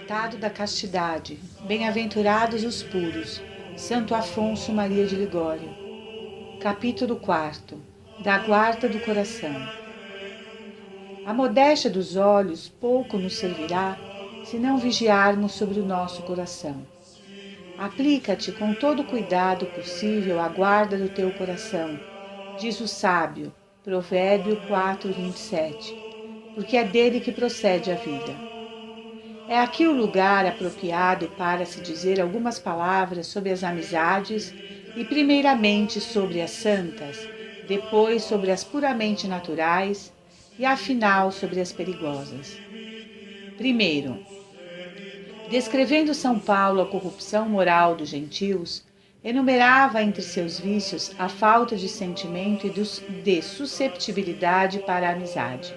Tratado da Castidade. Bem-aventurados os puros. Santo Afonso Maria de Ligório. Capítulo 4. Da guarda do coração. A modéstia dos olhos pouco nos servirá se não vigiarmos sobre o nosso coração. Aplica-te com todo o cuidado possível à guarda do teu coração, diz o sábio, Provérbio 4:27, porque é dele que procede a vida. É aqui o lugar apropriado para se dizer algumas palavras sobre as amizades e primeiramente sobre as santas, depois sobre as puramente naturais e afinal sobre as perigosas. Primeiro, descrevendo São Paulo a corrupção moral dos gentios, enumerava entre seus vícios a falta de sentimento e de susceptibilidade para a amizade.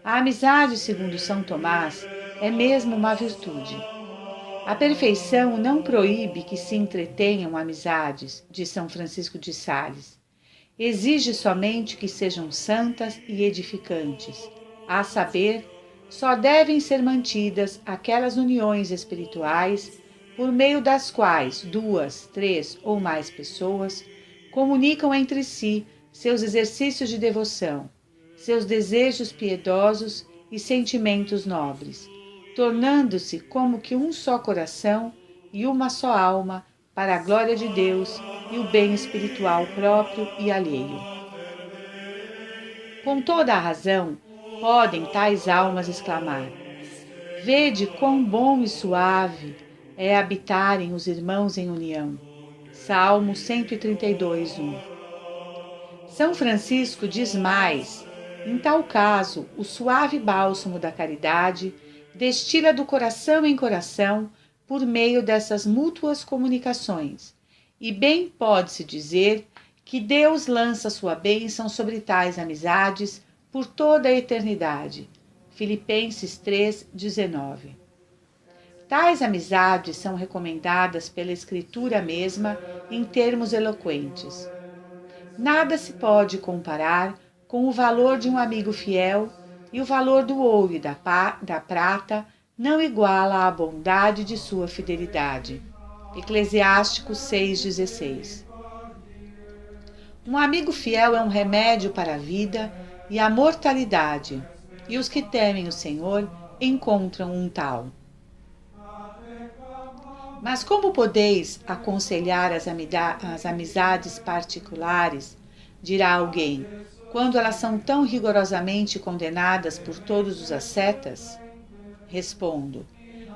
A amizade, segundo São Tomás, é mesmo uma virtude. A perfeição não proíbe que se entretenham amizades, diz São Francisco de Sales. Exige somente que sejam santas e edificantes. A saber, só devem ser mantidas aquelas uniões espirituais por meio das quais 2, 3 ou mais pessoas comunicam entre si seus exercícios de devoção, seus desejos piedosos e sentimentos nobres, tornando-se como que um só coração e uma só alma para a glória de Deus e o bem espiritual próprio e alheio. Com toda a razão, podem tais almas exclamar: vede quão bom e suave é habitarem os irmãos em união. Salmo 132:1. São Francisco diz mais: em tal caso, o suave bálsamo da caridade destila do coração em coração por meio dessas mútuas comunicações, e bem pode-se dizer que Deus lança sua bênção sobre tais amizades por toda a eternidade. Filipenses 3:19. Tais amizades são recomendadas pela Escritura mesma em termos eloquentes. Nada se pode comparar com o valor de um amigo fiel, e o valor do ouro e da prata não iguala a bondade de sua fidelidade. Eclesiásticos 6:16. Um amigo fiel é um remédio para a vida e a mortalidade, e os que temem o Senhor encontram um tal. Mas como podeis aconselhar as amizades particulares, dirá alguém, quando elas são tão rigorosamente condenadas por todos os ascetas? Respondo: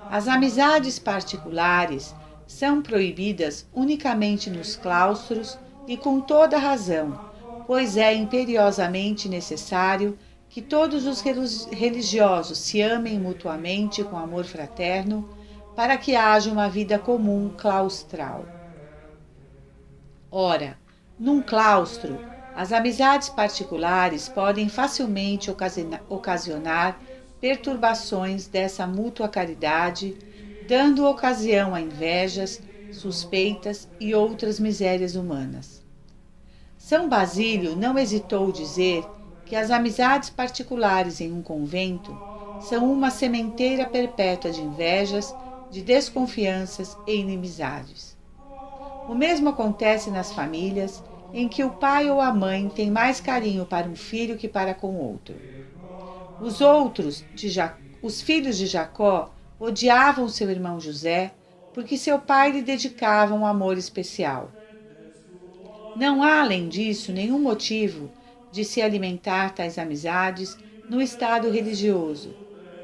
as amizades particulares são proibidas unicamente nos claustros e com toda razão, pois é imperiosamente necessário que todos os religiosos se amem mutuamente com amor fraterno, para que haja uma vida comum claustral. Ora, num claustro, as amizades particulares podem facilmente ocasionar perturbações dessa mútua caridade, dando ocasião a invejas, suspeitas e outras misérias humanas. São Basílio não hesitou dizer que as amizades particulares em um convento são uma sementeira perpétua de invejas, de desconfianças e inimizades. O mesmo acontece nas famílias em que o pai ou a mãe têm mais carinho para um filho que para com outro. Os filhos de Jacó odiavam seu irmão José porque seu pai lhe dedicava um amor especial. Não há, além disso, nenhum motivo de se alimentar tais amizades no estado religioso,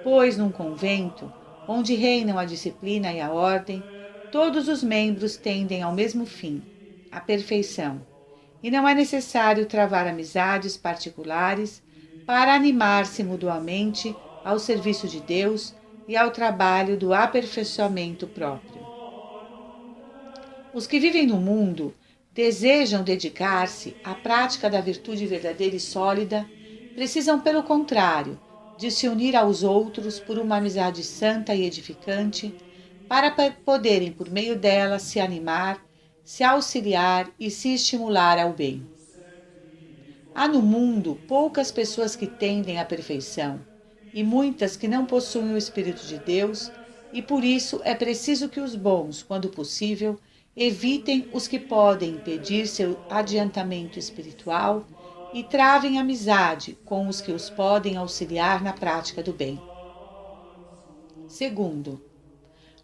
pois num convento, onde reinam a disciplina e a ordem, todos os membros tendem ao mesmo fim, a perfeição, e não é necessário travar amizades particulares para animar-se mutuamente ao serviço de Deus e ao trabalho do aperfeiçoamento próprio. Os que vivem no mundo desejam dedicar-se à prática da virtude verdadeira e sólida, precisam, pelo contrário, de se unir aos outros por uma amizade santa e edificante, para poderem, por meio dela, se animar, se auxiliar e se estimular ao bem. Há no mundo poucas pessoas que tendem à perfeição, e muitas que não possuem o Espírito de Deus, e por isso é preciso que os bons, quando possível, evitem os que podem impedir seu adiantamento espiritual e travem amizade com os que os podem auxiliar na prática do bem. Segundo,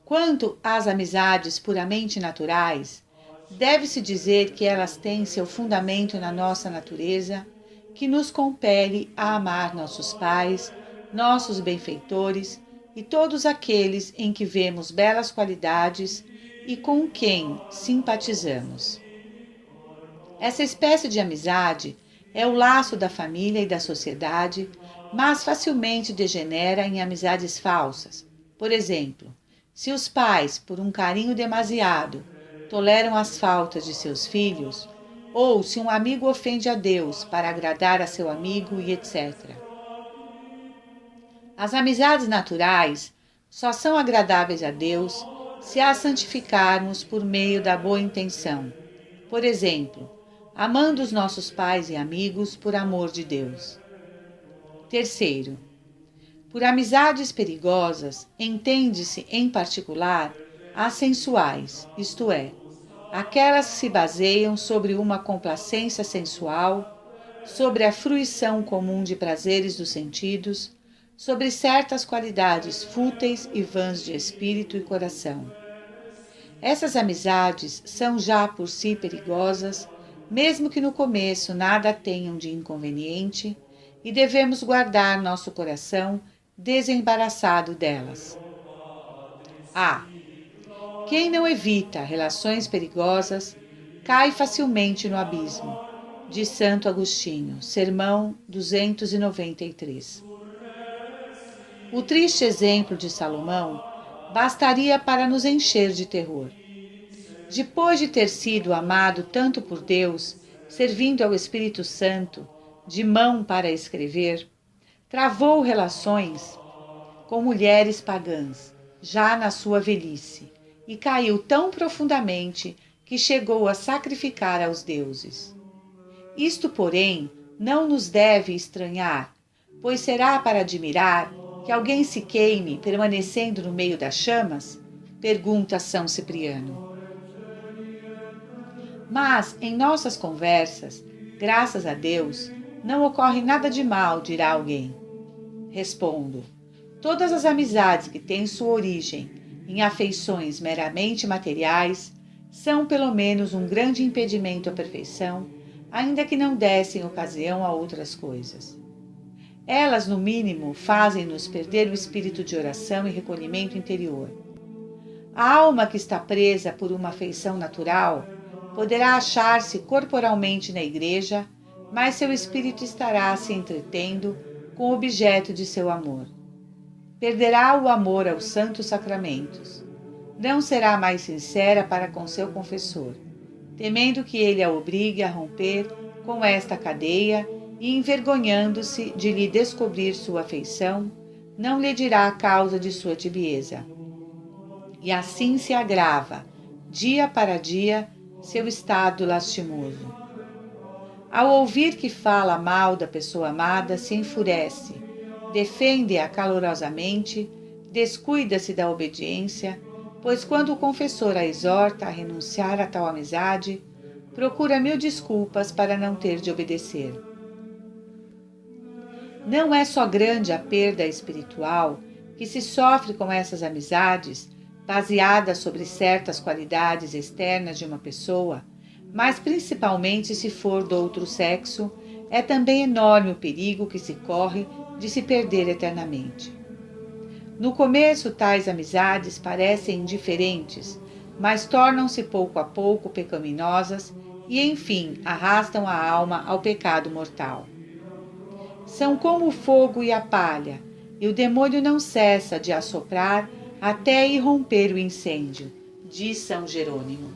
quanto às amizades puramente naturais, deve-se dizer que elas têm seu fundamento na nossa natureza, que nos compele a amar nossos pais, nossos benfeitores e todos aqueles em que vemos belas qualidades e com quem simpatizamos. Essa espécie de amizade é o laço da família e da sociedade, mas facilmente degenera em amizades falsas. Por exemplo, se os pais, por um carinho demasiado, toleram as faltas de seus filhos, ou se um amigo ofende a Deus para agradar a seu amigo e etc. As amizades naturais só são agradáveis a Deus se as santificarmos por meio da boa intenção. Por exemplo, amando os nossos pais e amigos por amor de Deus. Terceiro, por amizades perigosas, entende-se em particular as sensuais, isto é, aquelas que se baseiam sobre uma complacência sensual, sobre a fruição comum de prazeres dos sentidos, sobre certas qualidades fúteis e vãs de espírito e coração. Essas amizades são já por si perigosas, mesmo que no começo nada tenham de inconveniente, e devemos guardar nosso coração desembaraçado delas. A. Quem não evita relações perigosas cai facilmente no abismo. De Santo Agostinho, Sermão 293. O triste exemplo de Salomão bastaria para nos encher de terror. Depois de ter sido amado tanto por Deus, servindo ao Espírito Santo, de mão para escrever, travou relações com mulheres pagãs, já na sua velhice, e caiu tão profundamente que chegou a sacrificar aos deuses. Isto, porém, não nos deve estranhar, pois será para admirar que alguém se queime permanecendo no meio das chamas? Pergunta São Cipriano. Mas, em nossas conversas, graças a Deus, não ocorre nada de mal, dirá alguém. Respondo, todas as amizades que têm sua origem em afeições meramente materiais são pelo menos um grande impedimento à perfeição, ainda que não dessem ocasião a outras coisas. Elas, no mínimo, fazem-nos perder o espírito de oração e recolhimento interior. A alma que está presa por uma afeição natural poderá achar-se corporalmente na igreja, mas seu espírito estará se entretendo com o objeto de seu amor. Perderá o amor aos santos sacramentos. Não será mais sincera para com seu confessor, temendo que ele a obrigue a romper com esta cadeia e, envergonhando-se de lhe descobrir sua afeição, não lhe dirá a causa de sua tibieza. E assim se agrava, dia para dia, seu estado lastimoso. Ao ouvir que fala mal da pessoa amada, se enfurece, defende-a calorosamente, descuida-se da obediência, pois quando o confessor a exorta a renunciar a tal amizade, procura 1000 desculpas para não ter de obedecer. Não é só grande a perda espiritual que se sofre com essas amizades, baseadas sobre certas qualidades externas de uma pessoa, mas principalmente se for do outro sexo, é também enorme o perigo que se corre de se perder eternamente. No começo, tais amizades parecem indiferentes, mas tornam-se pouco a pouco pecaminosas e, enfim, arrastam a alma ao pecado mortal. São como o fogo e a palha, e o demônio não cessa de assoprar até irromper o incêndio, diz São Jerônimo.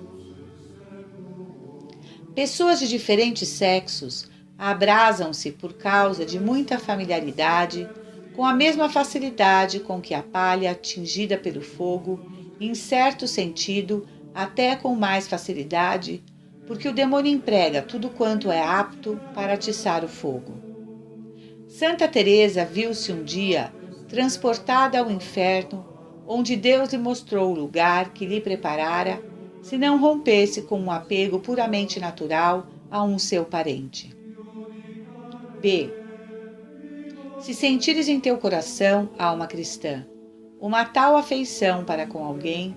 Pessoas de diferentes sexos abrasam-se por causa de muita familiaridade, com a mesma facilidade com que a palha atingida pelo fogo, em certo sentido, até com mais facilidade, porque o demônio emprega tudo quanto é apto para atiçar o fogo. Santa Teresa viu-se um dia transportada ao inferno onde Deus lhe mostrou o lugar que lhe preparara, se não rompesse com um apego puramente natural a um seu parente. B. Se sentires em teu coração, alma cristã, uma tal afeição para com alguém,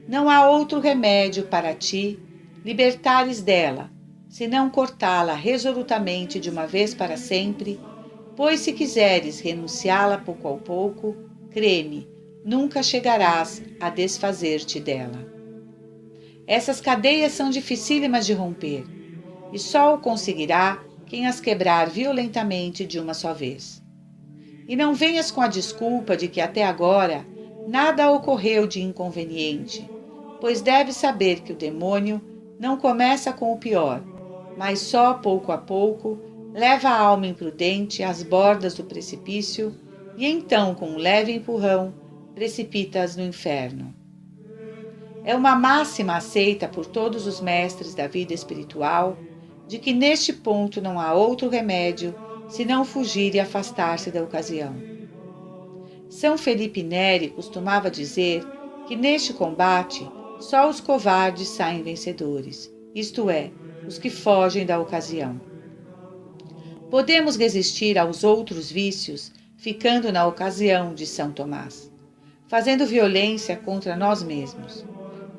não há outro remédio para ti libertares dela, senão cortá-la resolutamente de uma vez para sempre, pois se quiseres renunciá-la pouco a pouco, crê-me, nunca chegarás a desfazer-te dela. Essas cadeias são dificílimas de romper, e só o conseguirá quem as quebrar violentamente de uma só vez. E não venhas com a desculpa de que até agora nada ocorreu de inconveniente, pois deves saber que o demônio não começa com o pior, mas só pouco a pouco leva a alma imprudente às bordas do precipício e então, com um leve empurrão, precipita-as no inferno. É uma máxima aceita por todos os mestres da vida espiritual de que neste ponto não há outro remédio senão fugir e afastar-se da ocasião. São Felipe Neri costumava dizer que neste combate só os covardes saem vencedores, isto é, os que fogem da ocasião. Podemos resistir aos outros vícios ficando na ocasião de São Tomás, fazendo violência contra nós mesmos.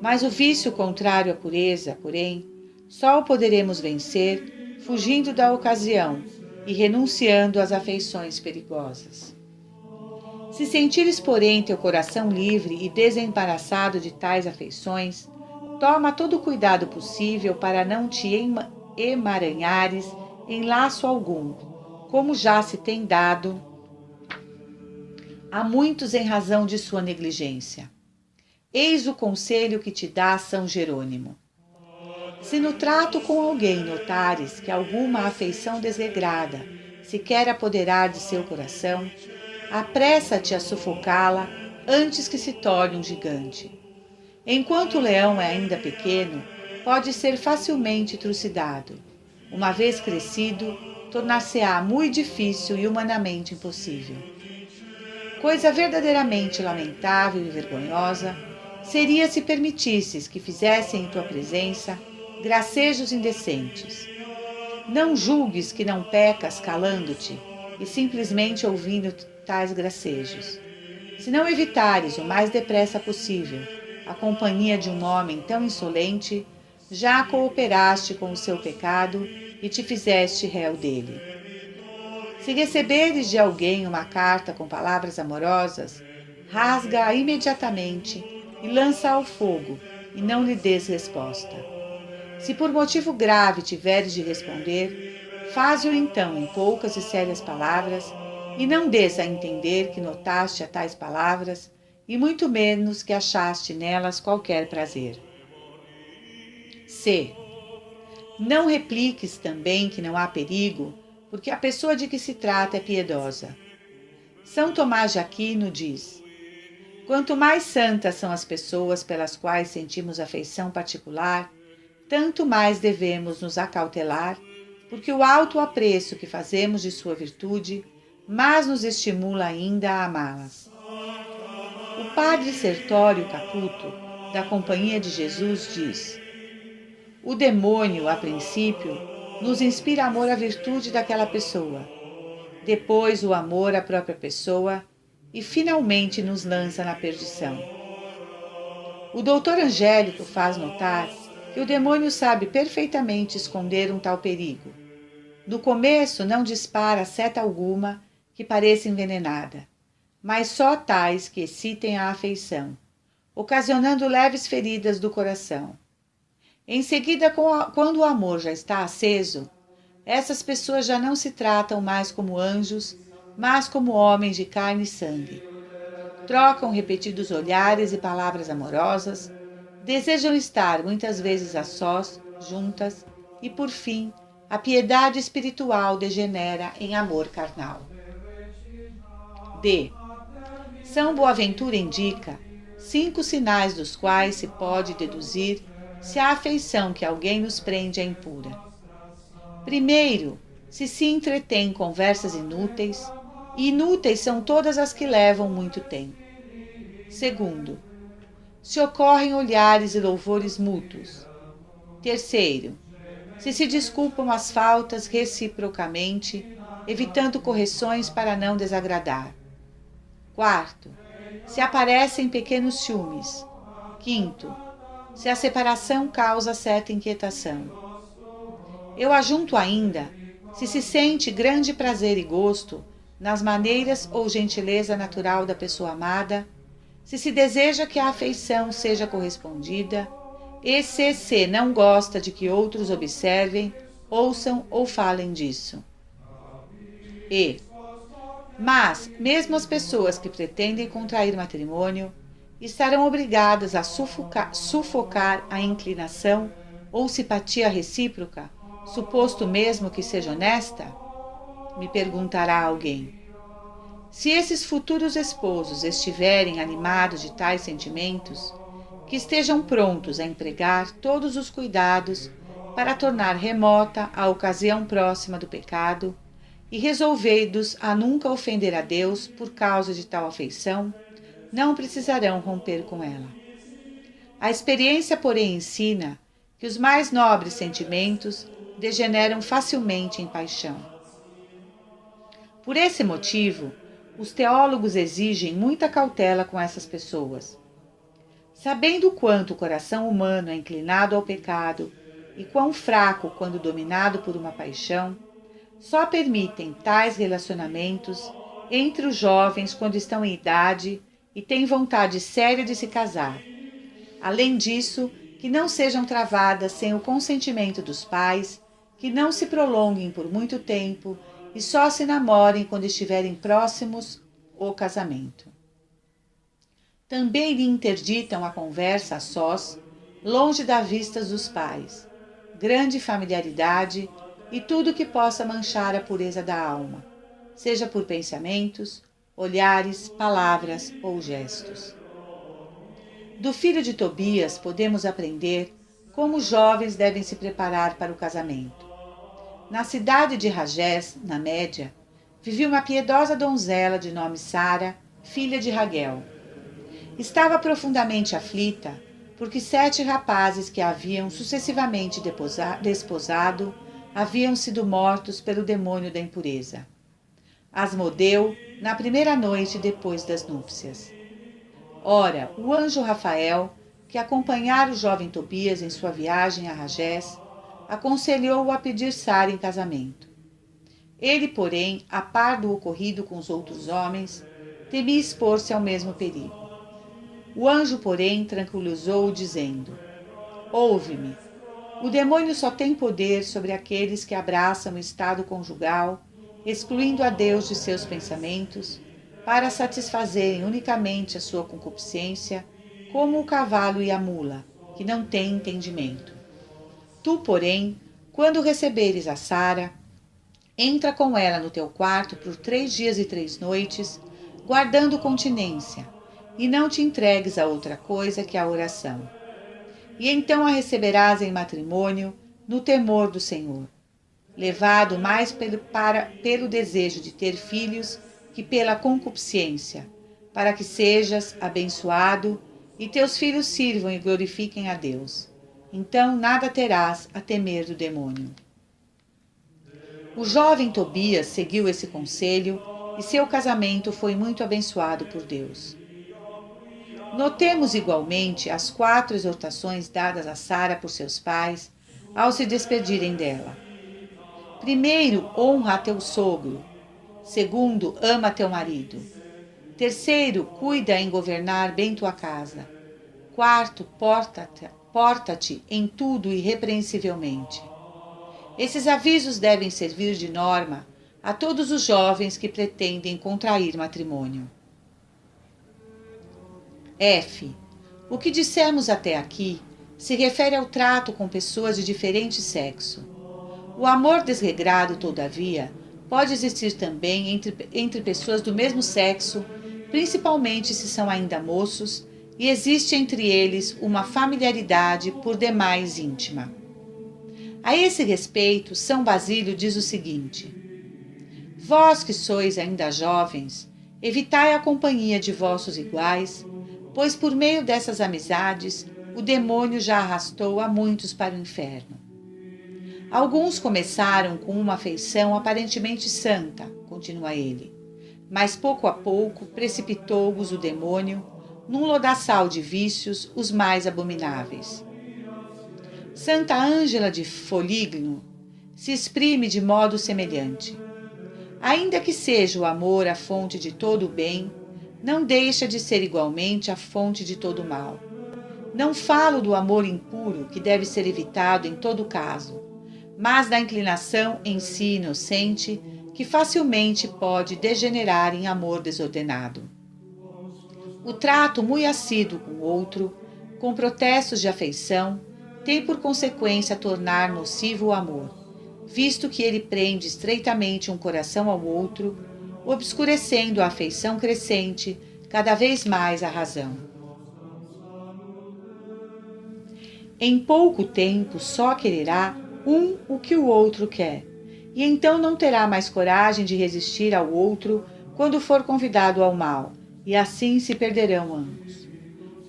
Mas o vício contrário à pureza, porém, só o poderemos vencer fugindo da ocasião e renunciando às afeições perigosas. Se sentires, porém, teu coração livre e desembaraçado de tais afeições, toma todo o cuidado possível para não te emaranhares em laço algum, como já se tem dado a muitos em razão de sua negligência. Eis o conselho que te dá São Jerônimo. Se no trato com alguém notares que alguma afeição desregrada se quer apoderar de seu coração, apressa-te a sufocá-la antes que se torne um gigante. Enquanto o leão é ainda pequeno, pode ser facilmente trucidado. Uma vez crescido, tornar-se-á muito difícil e humanamente impossível. Coisa verdadeiramente lamentável e vergonhosa seria se permitisses que fizessem em tua presença gracejos indecentes. Não julgues que não pecas calando-te e simplesmente ouvindo tais gracejos. Se não evitares o mais depressa possível a companhia de um homem tão insolente, já cooperaste com o seu pecado e te fizeste réu dele. Se receberes de alguém uma carta com palavras amorosas, rasga-a imediatamente e lança ao fogo, e não lhe des resposta. Se por motivo grave tiveres de responder, faze-o então em poucas e sérias palavras, e não des a entender que notaste a tais palavras, e muito menos que achaste nelas qualquer prazer. C. Não repliques também que não há perigo, porque a pessoa de que se trata é piedosa. São Tomás de Aquino diz: quanto mais santas são as pessoas pelas quais sentimos afeição particular, tanto mais devemos nos acautelar, porque o alto apreço que fazemos de sua virtude mais nos estimula ainda a amá-las. O padre Sertório Caputo, da Companhia de Jesus, diz: o demônio, a princípio, nos inspira amor à virtude daquela pessoa, depois o amor à própria pessoa e finalmente nos lança na perdição. O doutor Angélico faz notar que o demônio sabe perfeitamente esconder um tal perigo. No começo não dispara seta alguma que pareça envenenada, mas só tais que excitem a afeição, ocasionando leves feridas do coração. Em seguida, quando o amor já está aceso, essas pessoas já não se tratam mais como anjos, mas como homens de carne e sangue. Trocam repetidos olhares e palavras amorosas, desejam estar muitas vezes a sós, juntas, e por fim, a piedade espiritual degenera em amor carnal. D. São Boaventura indica 5 sinais dos quais se pode deduzir se a afeição que alguém nos prende é impura. Primeiro, se entretém em conversas inúteis, e inúteis são todas as que levam muito tempo. Segundo, se ocorrem olhares e louvores mútuos. Terceiro, se desculpam as faltas reciprocamente, evitando correções para não desagradar. Quarto, se aparecem pequenos ciúmes. Quinto, se a separação causa certa inquietação. Eu ajunto ainda, se sente grande prazer e gosto nas maneiras ou gentileza natural da pessoa amada, se deseja que a afeição seja correspondida, e se não gosta de que outros observem, ouçam ou falem disso. Mas, mesmo as pessoas que pretendem contrair matrimônio, estarão obrigadas a sufocar a inclinação ou simpatia recíproca, suposto mesmo que seja honesta? Me perguntará alguém. Se esses futuros esposos estiverem animados de tais sentimentos, que estejam prontos a empregar todos os cuidados para tornar remota a ocasião próxima do pecado e resolvidos a nunca ofender a Deus por causa de tal afeição, não precisarão romper com ela. A experiência, porém, ensina que os mais nobres sentimentos degeneram facilmente em paixão. Por esse motivo, os teólogos exigem muita cautela com essas pessoas. Sabendo o quanto o coração humano é inclinado ao pecado e quão fraco quando dominado por uma paixão, só permitem tais relacionamentos entre os jovens quando estão em idade e têm vontade séria de se casar. Além disso, que não sejam travadas sem o consentimento dos pais, que não se prolonguem por muito tempo e só se namorem quando estiverem próximos ao casamento. Também lhe interditam a conversa a sós, longe das vistas dos pais, grande familiaridade e tudo que possa manchar a pureza da alma, seja por pensamentos, olhares, palavras ou gestos. Do filho de Tobias podemos aprender como os jovens devem se preparar para o casamento. Na cidade de Ragés, na Média, vivia uma piedosa donzela de nome Sara, filha de Raguel. Estava profundamente aflita, porque 7 rapazes que a haviam sucessivamente desposado haviam sido mortos pelo demônio da impureza. Asmodeu na primeira noite depois das núpcias. Ora, o anjo Rafael, que acompanhara o jovem Tobias em sua viagem a Ragés, aconselhou-o a pedir Sara em casamento. Ele, porém, a par do ocorrido com os outros homens, temia expor-se ao mesmo perigo. O anjo, porém, tranquilizou-o, dizendo: Ouve-me, o demônio só tem poder sobre aqueles que abraçam o estado conjugal, excluindo a Deus de seus pensamentos, para satisfazerem unicamente a sua concupiscência, como o cavalo e a mula, que não têm entendimento. Tu, porém, quando receberes a Sara, entra com ela no teu quarto por 3 dias e 3 noites, guardando continência, e não te entregues a outra coisa que a oração. E então a receberás em matrimônio no temor do Senhor, levado mais pelo desejo de ter filhos que pela concupiscência, para que sejas abençoado e teus filhos sirvam e glorifiquem a Deus. Então nada terás a temer do demônio. O jovem Tobias seguiu esse conselho e seu casamento foi muito abençoado por Deus. Notemos igualmente as 4 exortações dadas a Sara por seus pais ao se despedirem dela. Primeiro, honra a teu sogro. Segundo, ama teu marido. Terceiro, cuida em governar bem tua casa. Quarto, porta-te em tudo irrepreensivelmente. Esses avisos devem servir de norma a todos os jovens que pretendem contrair matrimônio. F. O que dissemos até aqui se refere ao trato com pessoas de diferente sexo. O amor desregrado, todavia, pode existir também entre pessoas do mesmo sexo, principalmente se são ainda moços, e existe entre eles uma familiaridade por demais íntima. A esse respeito, São Basílio diz o seguinte: Vós que sois ainda jovens, evitai a companhia de vossos iguais, pois por meio dessas amizades o demônio já arrastou a muitos para o inferno. Alguns começaram com uma afeição aparentemente santa, continua ele, mas pouco a pouco precipitou-os o demônio num lodaçal de vícios os mais abomináveis. Santa Ângela de Foligno se exprime de modo semelhante. Ainda que seja o amor a fonte de todo o bem, não deixa de ser igualmente a fonte de todo o mal. Não falo do amor impuro, que deve ser evitado em todo caso, mas da inclinação em si inocente, que facilmente pode degenerar em amor desordenado. O trato muito assíduo com o outro, com protestos de afeição, tem por consequência tornar nocivo o amor, visto que ele prende estreitamente um coração ao outro, obscurecendo a afeição crescente, cada vez mais a razão. Em pouco tempo só quererá um o que o outro quer, e então não terá mais coragem de resistir ao outro quando for convidado ao mal, e assim se perderão ambos.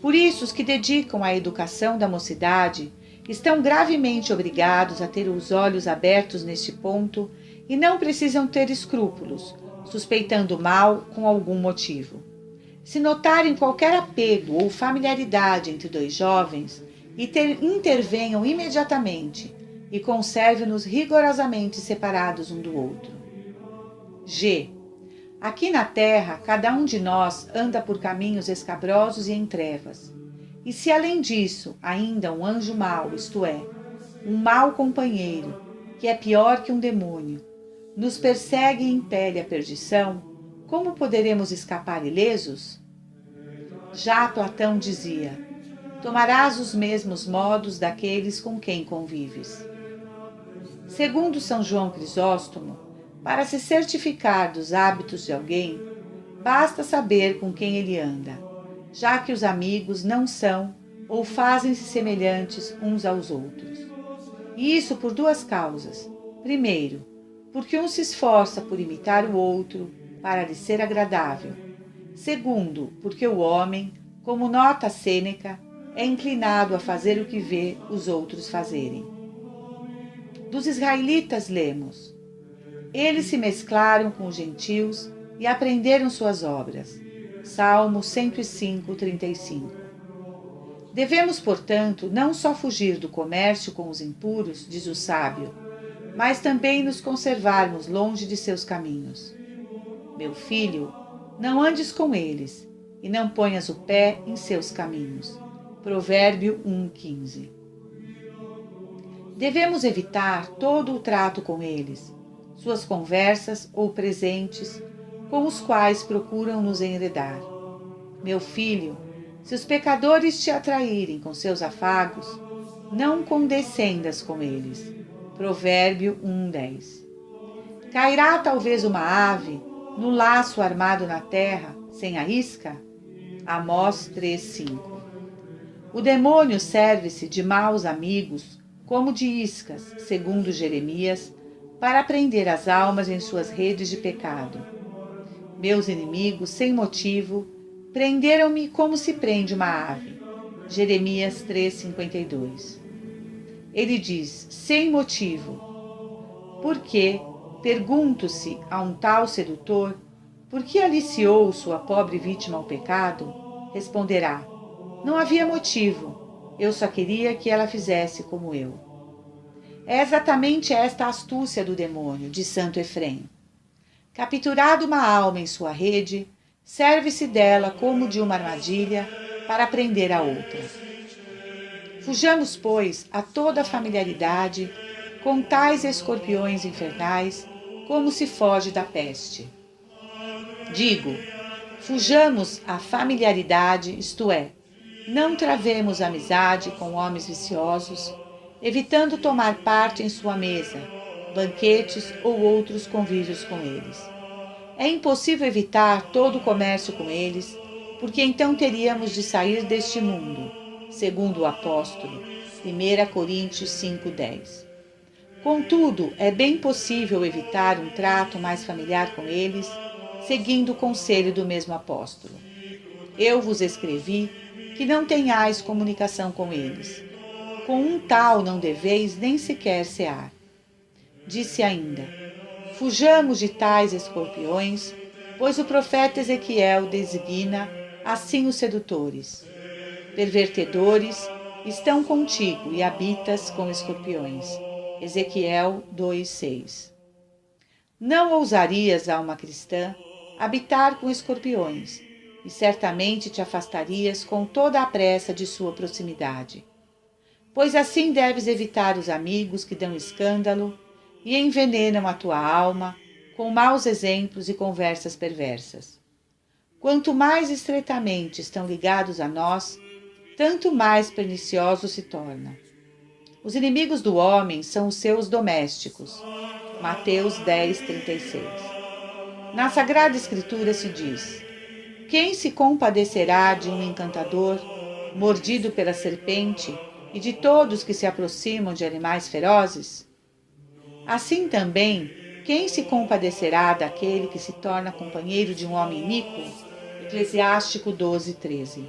Por isso, os que dedicam à educação da mocidade estão gravemente obrigados a ter os olhos abertos neste ponto e não precisam ter escrúpulos, suspeitando mal com algum motivo. Se notarem qualquer apego ou familiaridade entre dois jovens, intervenham imediatamente e conservem-nos rigorosamente separados um do outro. G. Aqui na terra, cada um de nós anda por caminhos escabrosos e em trevas. E se além disso, ainda um anjo mau, isto é, um mau companheiro, que é pior que um demônio, nos persegue e impele à perdição, como poderemos escapar ilesos? Já Platão dizia: tomarás os mesmos modos daqueles com quem convives. Segundo São João Crisóstomo, para se certificar dos hábitos de alguém, basta saber com quem ele anda, já que os amigos não são ou fazem-se semelhantes uns aos outros. E isso por duas causas. Primeiro, porque um se esforça por imitar o outro para lhe ser agradável. Segundo, porque o homem, como nota Sêneca, é inclinado a fazer o que vê os outros fazerem. Dos israelitas lemos: eles se mesclaram com os gentios e aprenderam suas obras. Salmo 105, 35. Devemos, portanto, não só fugir do comércio com os impuros, diz o sábio, mas também nos conservarmos longe de seus caminhos. Meu filho, não andes com eles, e não ponhas o pé em seus caminhos. Provérbio 1,15. Devemos evitar todo o trato com eles, suas conversas ou presentes, com os quais procuram nos enredar. Meu filho, se os pecadores te atraírem com seus afagos, não condescendas com eles. Provérbio 1,10. Cairá talvez uma ave no laço armado na terra, sem a isca? Amós 3,5. O demônio serve-se de maus amigos, como de iscas, segundo Jeremias, para prender as almas em suas redes de pecado. Meus inimigos, sem motivo, prenderam-me como se prende uma ave. Jeremias 3,52. Ele diz, sem motivo. Porque, pergunto-se a um tal sedutor, por que aliciou sua pobre vítima ao pecado? Responderá, não havia motivo, eu só queria que ela fizesse como eu. É exatamente esta a astúcia do demônio, de Santo Efrém. Capturada uma alma em sua rede, serve-se dela como de uma armadilha para prender a outra. Fujamos, pois, a toda familiaridade com tais escorpiões infernais, como se foge da peste. Digo, fujamos a familiaridade, isto é, não travemos amizade com homens viciosos, evitando tomar parte em sua mesa, banquetes ou outros convívios com eles. É impossível evitar todo o comércio com eles, porque então teríamos de sair deste mundo, segundo o apóstolo, 1 Coríntios 5,10. Contudo, é bem possível evitar um trato mais familiar com eles, seguindo o conselho do mesmo apóstolo. Eu vos escrevi que não tenhais comunicação com eles. Com um tal não deveis nem sequer cear. Disse ainda: fujamos de tais escorpiões, pois o profeta Ezequiel designa assim os sedutores. Pervertedores estão contigo e habitas com escorpiões. Ezequiel 2:6. Não ousarias, alma cristã, habitar com escorpiões, e certamente te afastarias com toda a pressa de sua proximidade. Pois assim deves evitar os amigos que dão escândalo e envenenam a tua alma com maus exemplos e conversas perversas. Quanto mais estreitamente estão ligados a nós, tanto mais pernicioso se torna. Os inimigos do homem são os seus domésticos. Mateus 10:36. Na Sagrada Escritura se diz: quem se compadecerá de um encantador, mordido pela serpente, e de todos que se aproximam de animais ferozes? Assim também, quem se compadecerá daquele que se torna companheiro de um homem iníquo? Eclesiástico 12:13.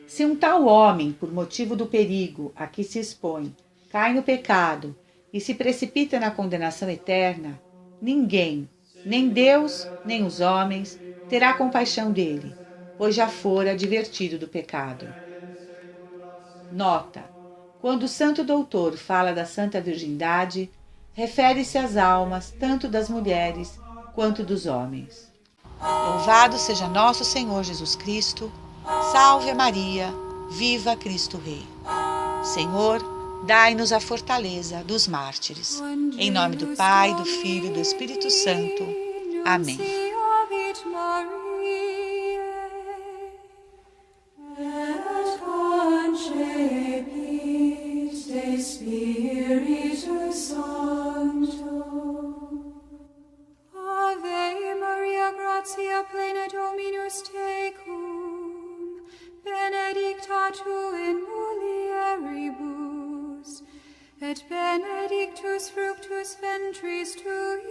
Se um tal homem, por motivo do perigo a que se expõe, cai no pecado e se precipita na condenação eterna, ninguém, nem Deus, nem os homens, terá compaixão dele, pois já fora advertido do pecado. Nota: quando o Santo Doutor fala da Santa Virgindade, refere-se às almas tanto das mulheres quanto dos homens. Louvado seja nosso Senhor Jesus Cristo. Salve Maria, viva Cristo Rei. Senhor, dai-nos a fortaleza dos mártires. Em nome do Pai, do Filho e do Espírito Santo. Amém. Ave Maria, gratia plena Dominus tecum, benedicta tu in mulieribus, et benedictus fructus ventris tui,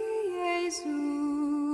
Iesus.